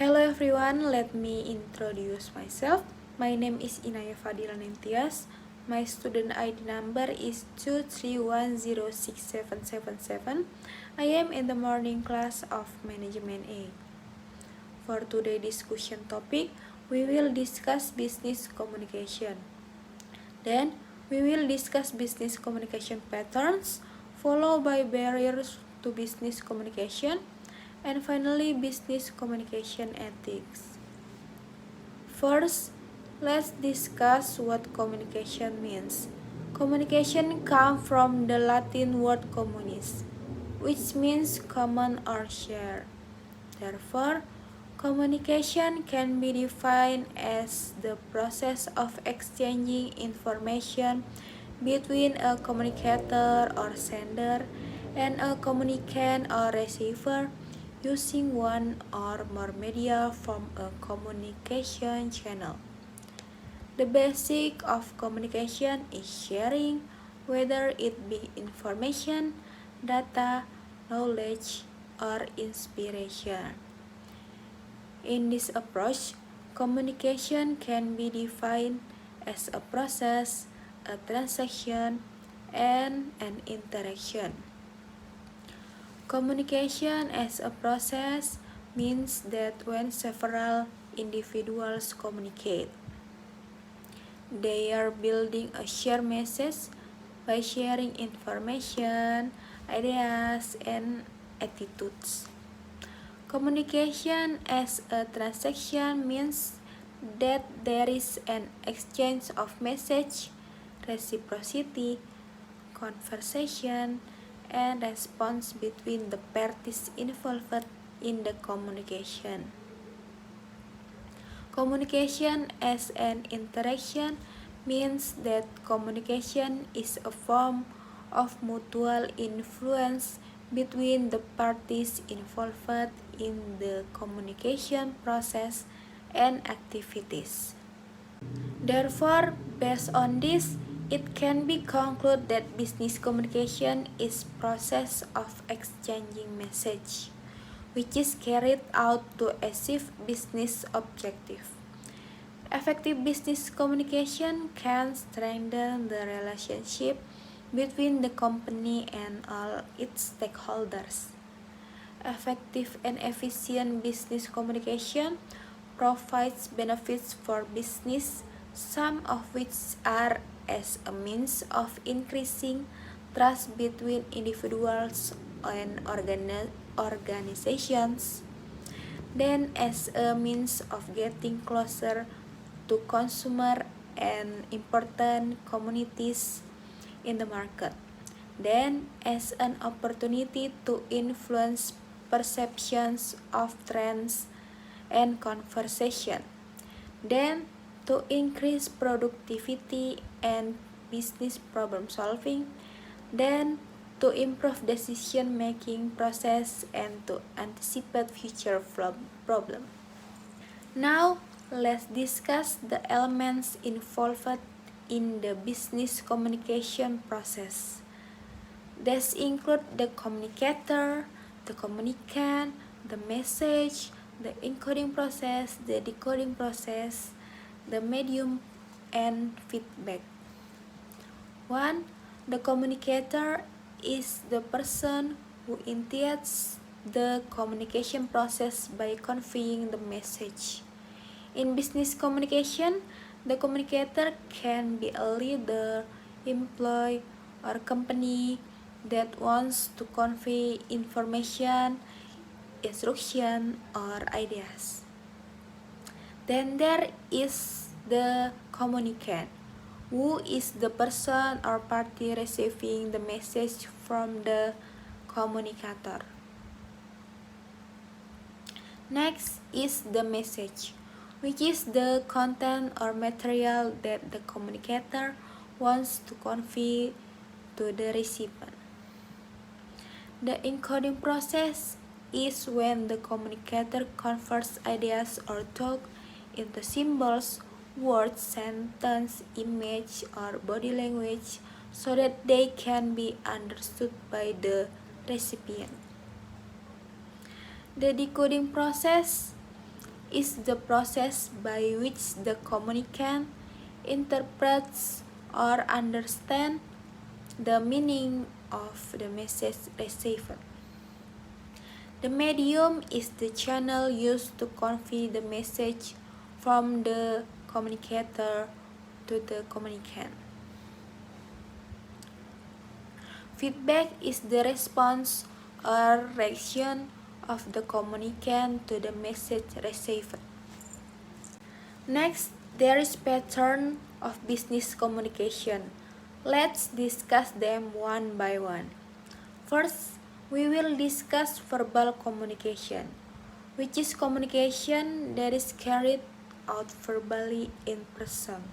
Hello everyone, let me introduce myself. My name is Inaya Fadila Nintias. My student ID number is 231067777. I am in the morning class of Management A. For today's discussion topic, we will discuss business communication. Then, we will discuss business communication patterns, followed by barriers to business communication, and finally, business communication ethics. First, let's discuss what communication means. Communication comes from the Latin word communis, which means common or share. Therefore, communication can be defined as the process of exchanging information between a communicator or sender and a communicant or receiver using one or more media from a communication channel. The basic of communication is sharing, whether it be information, data, knowledge, or inspiration. In this approach, communication can be defined as a process, a transaction, and an interaction. Communication as a process means that when several individuals communicate, they are building a shared message by sharing information, ideas, and attitudes. Communication as a transaction means that there is an exchange of message, reciprocity, conversation, and response between the parties involved in the communication. Communication as an interaction means that communication is a form of mutual influence between the parties involved in the communication process and activities. Therefore, based on this, it can be concluded that business communication is process of exchanging message, which is carried out to achieve business objective. Effective business communication can strengthen the relationship between the company and all its stakeholders. Effective and efficient business communication provides benefits for business, some of which are as a means of increasing trust between individuals and organizations, then as a means of getting closer to consumer and important communities in the market, then as an opportunity to influence perceptions of trends and conversation, then to increase productivity and business problem solving, then to improve decision making process and to anticipate future problem. Now, let's discuss the elements involved in the business communication process. These include the communicator, the communicant, the message, the encoding process, the decoding process, the medium, and feedback. 1. The communicator is the person who initiates the communication process by conveying the message. In business communication, the communicator can be a leader, employee, or company that wants to convey information, instruction, or ideas. Then there is the communicant, who is the person or party receiving the message from the communicator. Next is the message, which is the content or material that the communicator wants to convey to the recipient. The encoding process is when the communicator converts ideas or talk into symbols, words, sentence, image, or body language so that they can be understood by the recipient. The decoding process is the process by which the communicant interprets or understands the meaning of the message received. The medium is the channel used to convey the message from the communicator to the communicant. Feedback is the response or reaction of the communicant to the message received. Next, there is pattern of business communication. Let's discuss them one by one. First, we will discuss verbal communication, which is communication that is carried out verbally in person.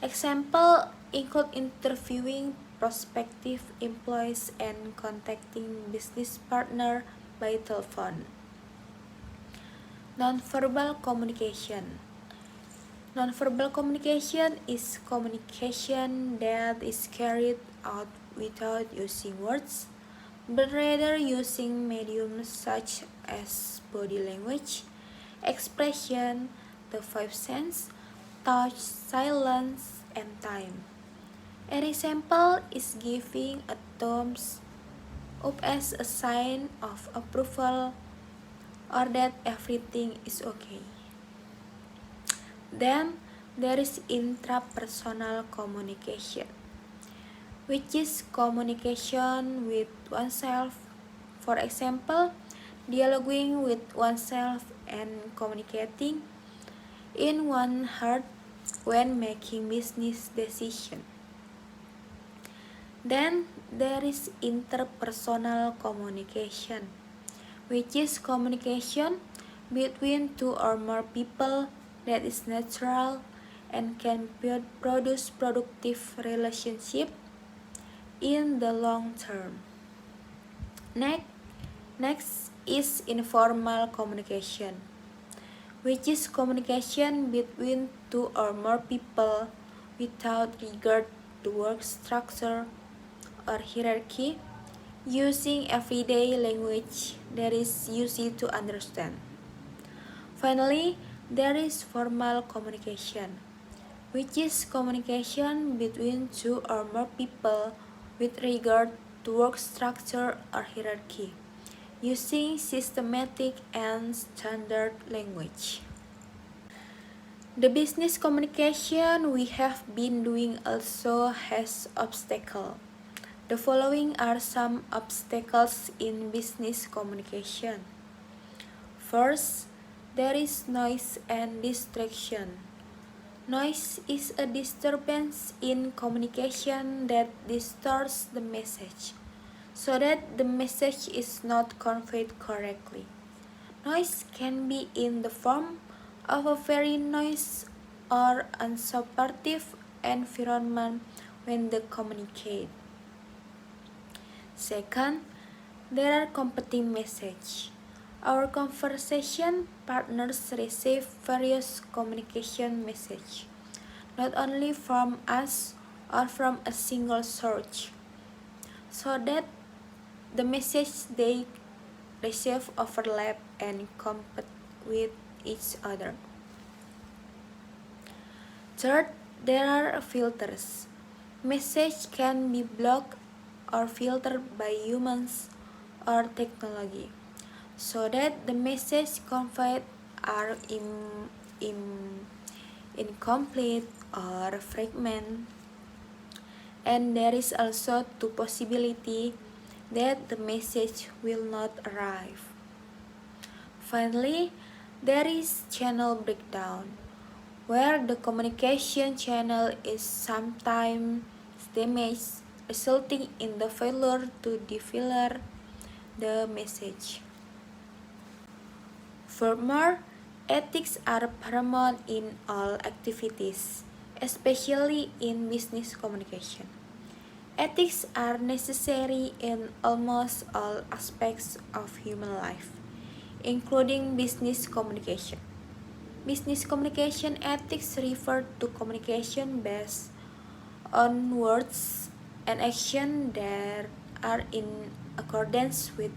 Example include interviewing prospective employees and contacting business partner by telephone. Nonverbal communication. Nonverbal communication is communication that is carried out without using words, but rather using mediums such as body language, expression, the five senses, touch, silence, and time. An example is giving a thumbs up as a sign of approval or that everything is okay. Then there is intrapersonal communication, which is communication with oneself. For example, dialoguing with oneself and communicating in one heart when making business decisions. Then there is interpersonal communication, which is communication between two or more people that is natural and can produce productive relationship in the long term. Next is informal communication, which is communication between two or more people without regard to work structure or hierarchy, using everyday language that is easy to understand. Finally, there is formal communication, which is communication between two or more people with regard to work structure or hierarchy, using systematic and standard language. The business communication we have been doing also has obstacles. The following are some obstacles in business communication. First, there is noise and distraction. Noise is a disturbance in communication that distorts the message, so that the message is not conveyed correctly. Noise can be in the form of a very noisy or unsupportive environment when they communicate. Second, there are competing messages. Our conversation partners receive various communication messages, not only from us or from a single source, so that the message they receive overlap and compete with each other. Third, there are filters. Message can be blocked or filtered by humans or technology, so that the message conveyed are incomplete or fragmented. And there is also the possibility that the message will not arrive. Finally, there is channel breakdown, where the communication channel is sometimes damaged, resulting in the failure to deliver the message. Furthermore, ethics are paramount in all activities, especially in business communication. Ethics are necessary in almost all aspects of human life, including business communication. Business communication ethics refer to communication based on words and action that are in accordance with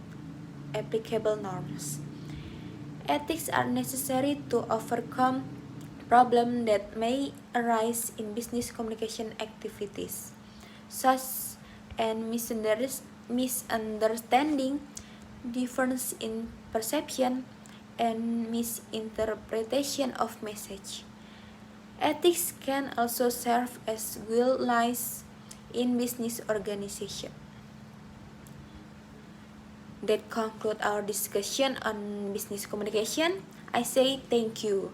applicable norms. Ethics are necessary to overcome problems that may arise in business communication activities, such as misunderstanding, difference in perception, and misinterpretation of message. Ethics can also serve as guidelines in business organization. That concludes our discussion on business communication. I say thank you.